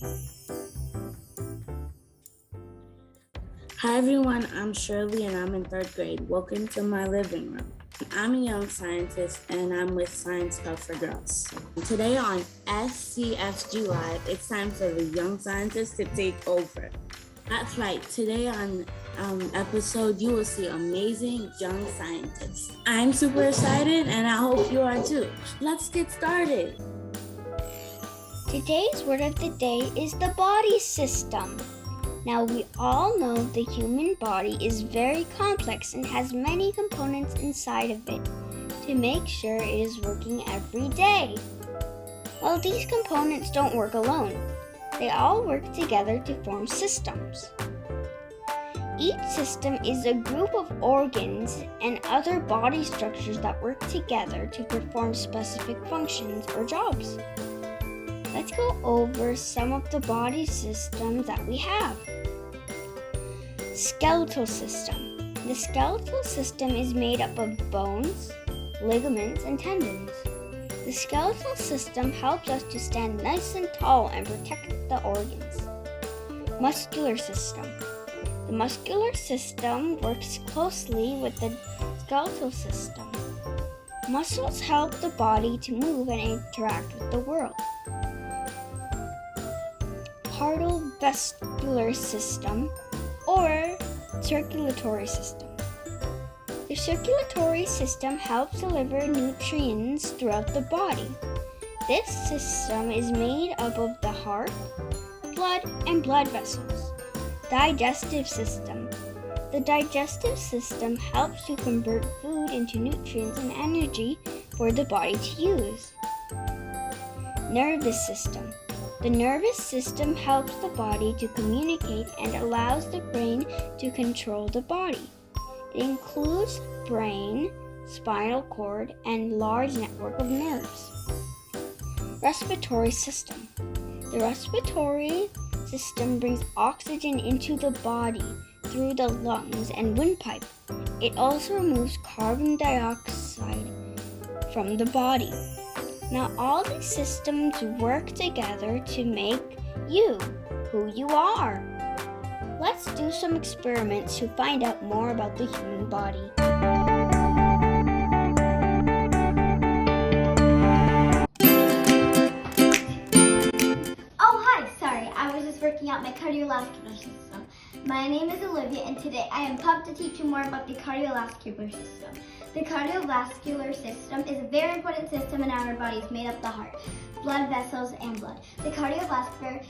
Hi everyone, I'm Shirley and I'm in 3rd grade. Welcome to my living room. I'm a young scientist and I'm with Science Club for Girls. Today on SCFGLive, it's time for the young scientists to take over. That's right, today on episode you will see amazing young scientists. I'm super excited and I hope you are too. Let's get started. Today's word of the day is the body system. Now we all know the human body is very complex and has many components inside of it to make sure it is working every day. Well, these components don't work alone. They all work together to form systems. Each system is a group of organs and other body structures that work together to perform specific functions or jobs. Let's go over some of the body systems that we have. Skeletal system. The skeletal system is made up of bones, ligaments, and tendons. The skeletal system helps us to stand nice and tall and protect the organs. Muscular system. The muscular system works closely with the skeletal system. Muscles help the body to move and interact with the world. Cardiovascular system or circulatory system. The circulatory system helps deliver nutrients throughout the body. This system is made up of the heart, blood, and blood vessels. Digestive system. The digestive system helps to convert food into nutrients and energy for the body to use. Nervous system. The nervous system helps the body to communicate and allows the brain to control the body. It includes brain, spinal cord, and large network of nerves. Respiratory system. The respiratory system brings oxygen into the body through the lungs and windpipe. It also removes carbon dioxide from the body. Now all these systems work together to make you who you are. Let's do some experiments to find out more about the human body. Oh, hi, sorry, I was just working out my cardiovascular system. My name is Olivia and today I am pumped to teach you more about the cardiovascular system. The cardiovascular system is a very important system in our bodies made up of the heart, blood vessels, and blood. The cardiovascular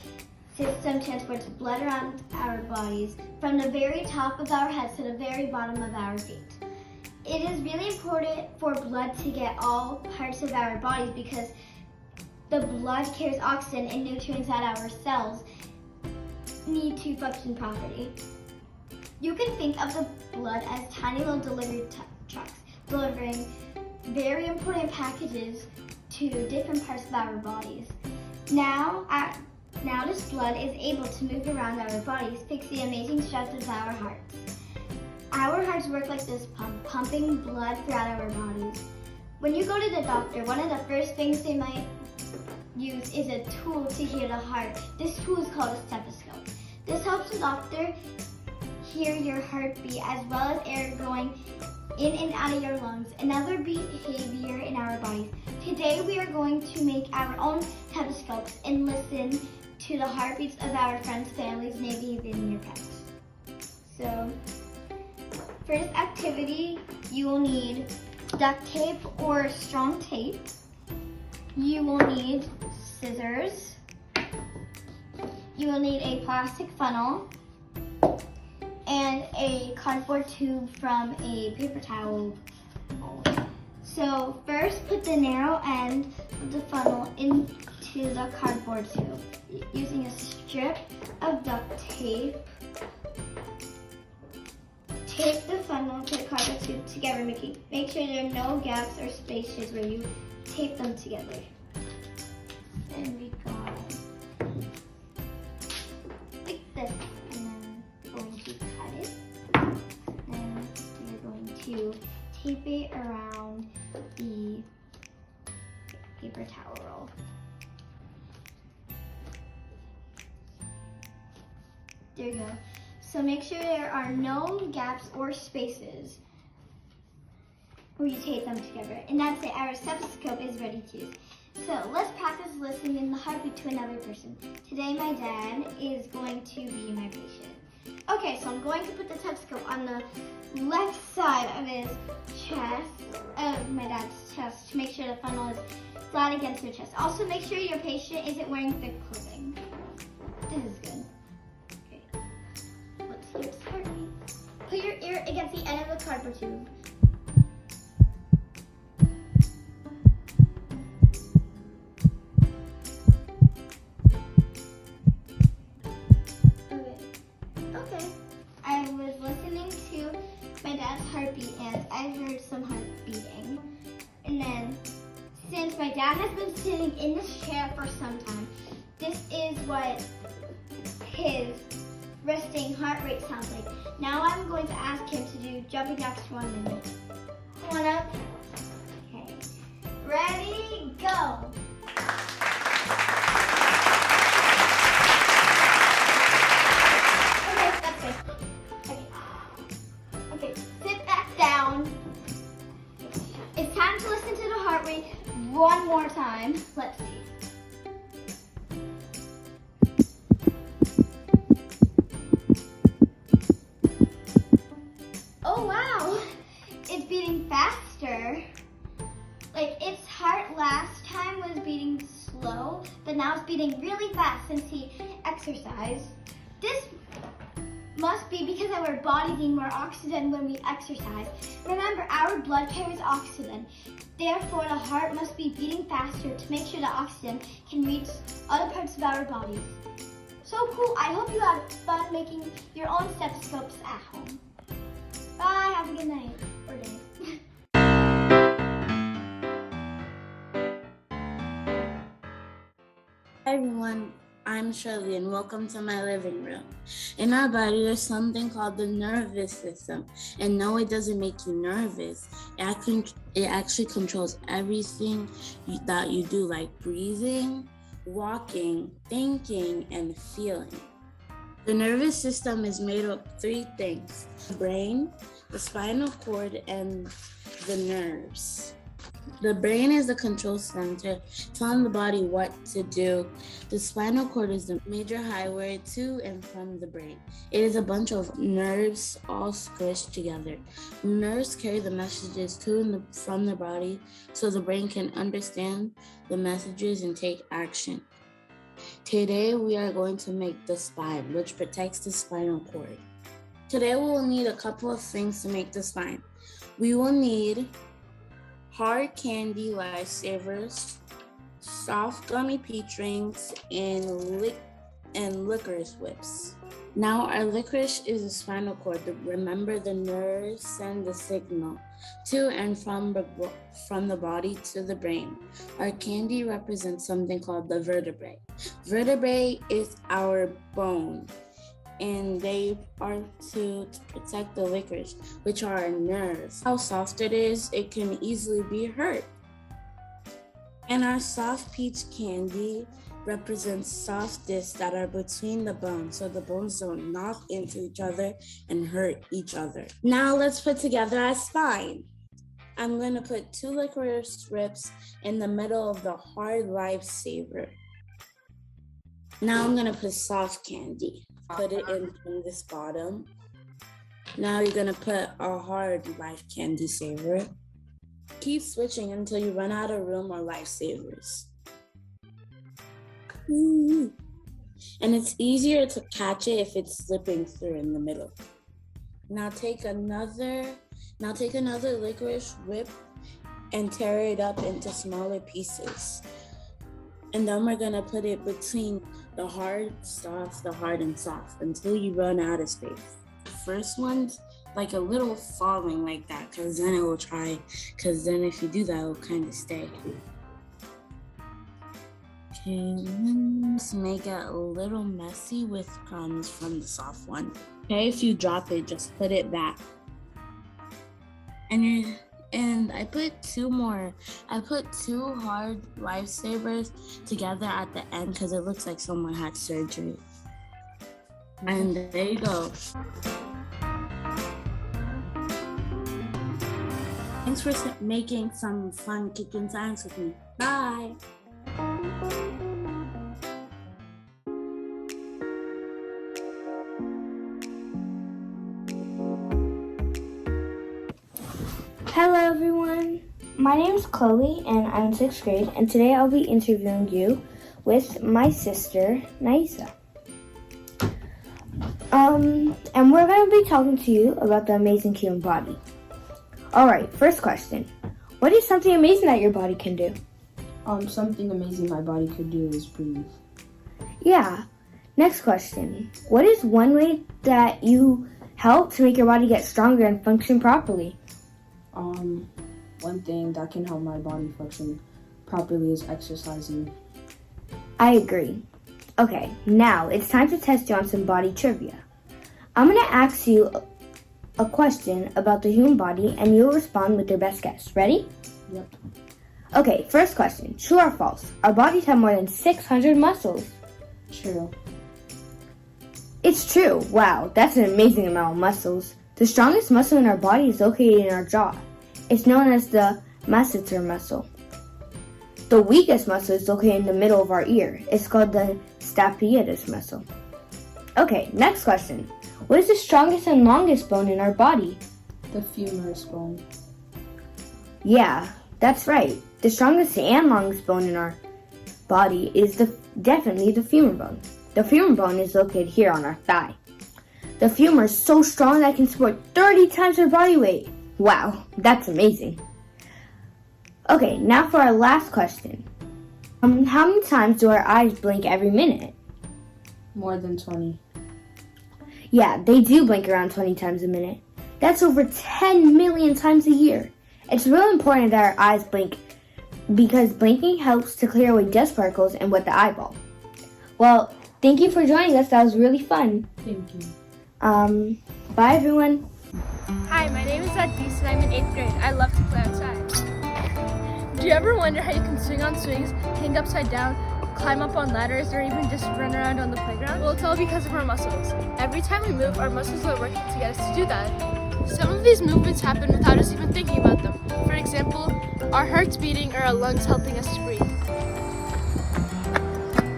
system transports blood around our bodies from the very top of our heads to the very bottom of our feet. It is really important for blood to get all parts of our bodies because the blood carries oxygen and nutrients that our cells need to function properly. You can think of the blood as tiny little delivery trucks, delivering very important packages to different parts of our bodies. Now this blood is able to move around our bodies, fix the amazing strength of our hearts. Our hearts work like this pump, pumping blood throughout our bodies. When you go to the doctor, one of the first things they might use is a tool to hear the heart. This tool is called a stethoscope. This helps the doctor hear your heartbeat as well as air going in and out of your lungs, another behavior in our bodies. Today we are going to make our own stethoscopes and listen to the heartbeats of our friends, families, maybe even your pets. So for this activity, you will need duct tape or strong tape. You will need scissors. You will need a plastic funnel and a cardboard tube from a paper towel bowl. So first put the narrow end of the funnel into the cardboard tube using a strip of duct tape. Tape the funnel to the cardboard tube together, make sure there are no gaps or spaces where you tape them together. And we got like this, and then we're going to cut it. Then we're going to tape it around the paper towel roll. There you go. So make sure there are no gaps or spaces where you tape them together. And that's it, our stethoscope is ready to use. So let's practice listening in the heartbeat to another person. Today my dad is going to be my patient. Okay, so I'm going to put the stethoscope on the left side of his chest, of my dad's chest, to make sure the funnel is flat against your chest. Also make sure your patient isn't wearing thick clothing. This is good. Okay, let's hear his heartbeat. Put your ear against the end of the cardboard tube. Okay. I was listening to my dad's heartbeat and I heard some heart beating. And then, since my dad has been sitting in this chair for some time, this is what his resting heart rate sounds like. Now I'm going to ask him to do jumping jacks for 1 minute. Come on up. Okay. Ready, go. Okay, sit back down. It's time to listen to the heart rate one more time. Let's see. Oh wow, it's beating faster. Like its heart last time was beating slow, but now it's beating really fast since he exercised. This must be because our bodies need more oxygen when we exercise. Remember, our blood carries oxygen. Therefore, the heart must be beating faster to make sure the oxygen can reach other parts of our bodies. So cool. I hope you had fun making your own stethoscopes at home. Bye. Have a good night or day. Hi everyone, I'm Shirley and welcome to my living room. In our body, there's something called the nervous system. And no, it doesn't make you nervous. It actually controls everything that you do, like breathing, walking, thinking, and feeling. The nervous system is made up of 3 things: the brain, the spinal cord, and the nerves. The brain is the control center, telling the body what to do. The spinal cord is the major highway to and from the brain. It is a bunch of nerves all squished together. Nerves carry the messages to and from the body so the brain can understand the messages and take action. Today, we are going to make the spine, which protects the spinal cord. Today, we will need a couple of things to make the spine. We will need hard candy lifesavers, soft gummy peach rings, and licorice whips. Now our licorice is the spinal cord. Remember, the nerves send the signal to and from the body to the brain. Our candy represents something called the vertebrae. Vertebrae is our bone, and they are to protect the licorice, which are our nerves. How soft it is, it can easily be hurt. And our soft peach candy represents soft discs that are between the bones, so the bones don't knock into each other and hurt each other. Now let's put together our spine. I'm going to put 2 licorice strips in the middle of the hard lifesaver. Now I'm going to put soft candy. Put it in from this bottom. Now you're going to put a hard life candy saver. Keep switching until you run out of room or lifesavers. And it's easier to catch it if it's slipping through in the middle. Now take another licorice whip and tear it up into smaller pieces. And then we're gonna put it between the hard, soft, the hard, and soft until you run out of space. The first one's like a little falling like that, because then if you do that, it'll kind of stay. Okay, let's make it a little messy with crumbs from the soft one. Okay, if you drop it, just put it back. And I put 2 hard lifesavers together at the end because it looks like someone had surgery. And there you go. Thanks for making some fun kicking science with me. Bye. Hello everyone, my name is Chloe and I'm in 6th grade, and today I'll be interviewing you with my sister, Naisa. And we're going to be talking to you about the amazing human body. Alright, first question. What is something amazing that your body can do? Something amazing my body could do is breathe. Yeah. Next question. What is one way that you help to make your body get stronger and function properly? One thing that can help my body function properly is exercising. I agree. Okay, now it's time to test you on some body trivia. I'm going to ask you a question about the human body and you'll respond with your best guess. Ready? Yep. Okay, first question. True or false? Our bodies have more than 600 muscles. True. It's true. Wow, that's an amazing amount of muscles. The strongest muscle in our body is located in our jaw. It's known as the masseter muscle. The weakest muscle is located in the middle of our ear. It's called the stapedius muscle. Okay, next question. What is the strongest and longest bone in our body? The femurous bone. Yeah, that's right. The strongest and longest bone in our body is definitely the femur bone. The femur bone is located here on our thigh. The femur is so strong that it can support 30 times our body weight. Wow, that's amazing. Okay, now for our last question. How many times do our eyes blink every minute? More than 20. Yeah, they do blink around 20 times a minute. That's over 10 million times a year. It's really important that our eyes blink because blinking helps to clear away dust particles and wet the eyeball. Well, thank you for joining us. That was really fun. Thank you. Bye everyone. Hi, my name is Adis and I'm in 8th grade. I love to play outside. Do you ever wonder how you can swing on swings, hang upside down, climb up on ladders, or even just run around on the playground? Well, it's all because of our muscles. Every time we move, our muscles are working to get us to do that. Some of these movements happen without us even thinking about them. For example, our hearts beating or our lungs helping us to breathe.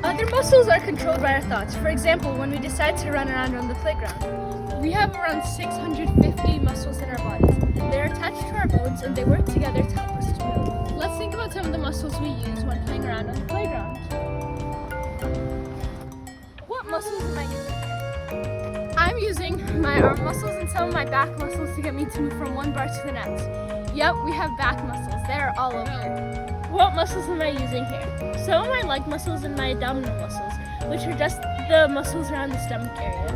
Other muscles are controlled by our thoughts. For example, when we decide to run around on the playground, we have around 650 muscles in our bodies. They're attached to our bones and they work together to help us to move. Let's think about some of the muscles we use when playing around on the playground. What muscles am I using? I'm using my arm muscles and some of my back muscles to get me to move from one bar to the next. Yep, we have back muscles. They're all over. What muscles am I using here? Some of my leg muscles and my abdominal muscles, which are just the muscles around the stomach area.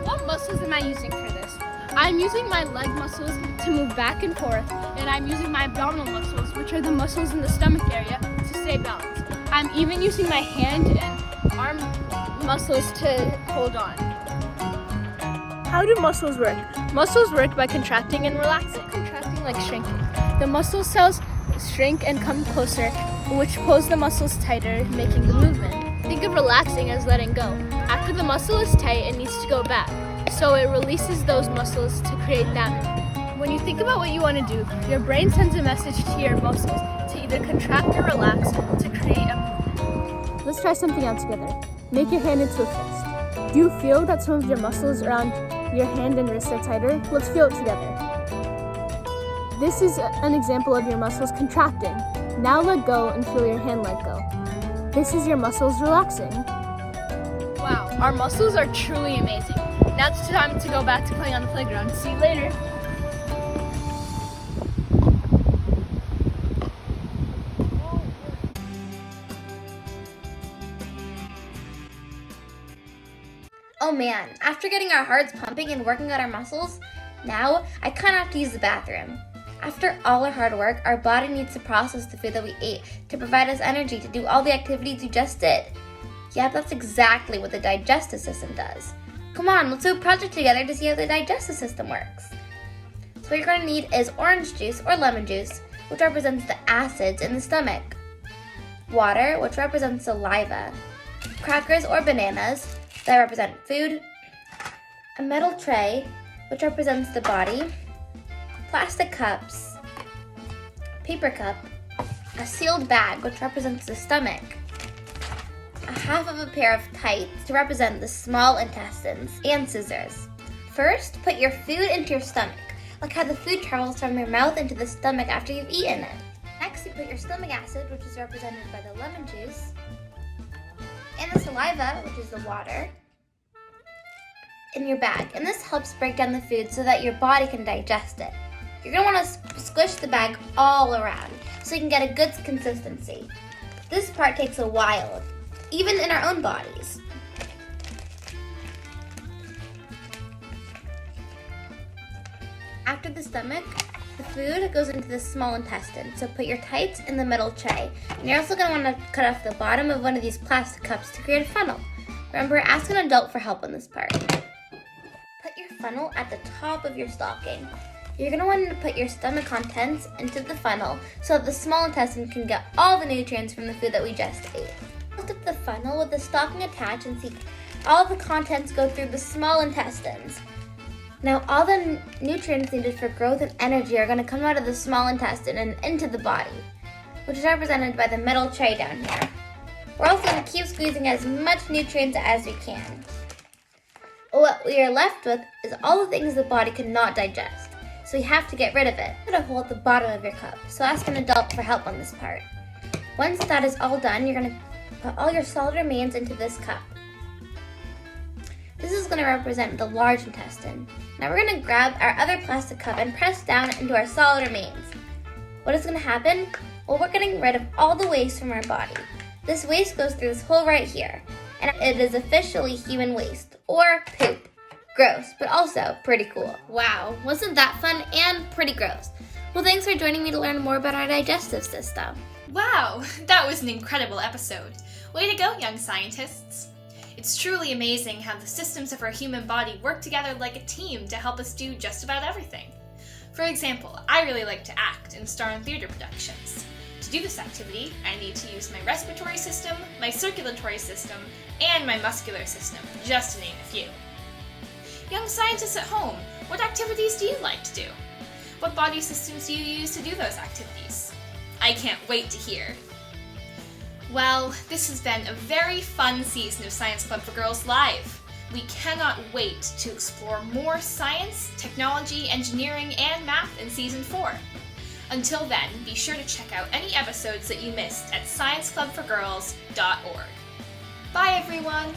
What muscles am I using for this? I'm using my leg muscles to move back and forth, and I'm using my abdominal muscles, which are the muscles in the stomach area, to stay balanced. I'm even using my hand and arm muscles to hold on. How do muscles work? Muscles work by contracting and relaxing. Contracting like shrinking. The muscle cells shrink and come closer, which pulls the muscles tighter, making the movement. Think of relaxing as letting go. After the muscle is tight, it needs to go back. So it releases those muscles to create that movement. When you think about what you want to do, your brain sends a message to your muscles to either contract or relax to create a movement. Let's try something out together. Make your hand into a fist. Do you feel that some of your muscles around your hand and wrist are tighter? Let's feel it together. This is an example of your muscles contracting. Now let go and feel your hand let go. This is your muscles relaxing. Wow, our muscles are truly amazing. Now it's time to go back to playing on the playground. See you later. Oh man, after getting our hearts pumping and working on our muscles, now I kind of have to use the bathroom. After all our hard work, our body needs to process the food that we ate to provide us energy to do all the activities we just did. Yeah, that's exactly what the digestive system does. Come on, let's do a project together to see how the digestive system works. So what you're going to need is orange juice or lemon juice, which represents the acids in the stomach. Water, which represents saliva. crackers or bananas that represent food, a metal tray, which represents the body, plastic cups, paper cup, a sealed bag, which represents the stomach, a half of a pair of tights to represent the small intestines, and scissors. First, put your food into your stomach, like how the food travels from your mouth into the stomach after you've eaten it. Next, you put your stomach acid, which is represented by the lemon juice, and the saliva, which is the water, in your bag. And this helps break down the food so that your body can digest it. You're going to want to squish the bag all around so you can get a good consistency. This part takes a while, even in our own bodies. After the stomach, the food goes into the small intestine, so put your tights in the middle tray. And you're also going to want to cut off the bottom of one of these plastic cups to create a funnel. Remember, ask an adult for help on this part. Put your funnel at the top of your stocking. You're going to want to put your stomach contents into the funnel so that the small intestine can get all the nutrients from the food that we just ate. Lift up the funnel with the stocking attached and see all the contents go through the small intestines. Now all the nutrients needed for growth and energy are going to come out of the small intestine and into the body, which is represented by the metal tray down here. We're also going to keep squeezing as much nutrients as we can. What we are left with is all the things the body cannot digest, so you have to get rid of it. Put a hole at the bottom of your cup, so ask an adult for help on this part. Once that is all done, you're going to put all your solid remains into this cup. This is going to represent the large intestine. Now we're going to grab our other plastic cup and press down into our solid remains. What is going to happen? Well, we're getting rid of all the waste from our body. This waste goes through this hole right here, and it is officially human waste, or poop. Gross, but also pretty cool. Wow, wasn't that fun and pretty gross? Well, thanks for joining me to learn more about our digestive system. Wow, that was an incredible episode. Way to go, young scientists. It's truly amazing how the systems of our human body work together like a team to help us do just about everything. For example, I really like to act and star in theater productions. To do this activity, I need to use my respiratory system, my circulatory system, and my muscular system, just to name a few. Young scientists at home, what activities do you like to do? What body systems do you use to do those activities? I can't wait to hear. Well, this has been a very fun season of Science Club for Girls Live. We cannot wait to explore more science, technology, engineering, and math in Season 4. Until then, be sure to check out any episodes that you missed at scienceclubforgirls.org. Bye, everyone!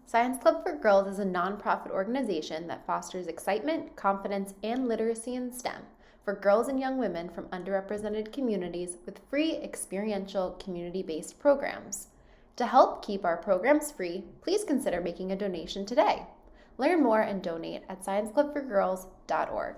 Science Club for Girls is a nonprofit organization that fosters excitement, confidence, and literacy in STEM for girls and young women from underrepresented communities with free experiential community-based programs. To help keep our programs free, please consider making a donation today. Learn more and donate at scienceclubforgirls.org.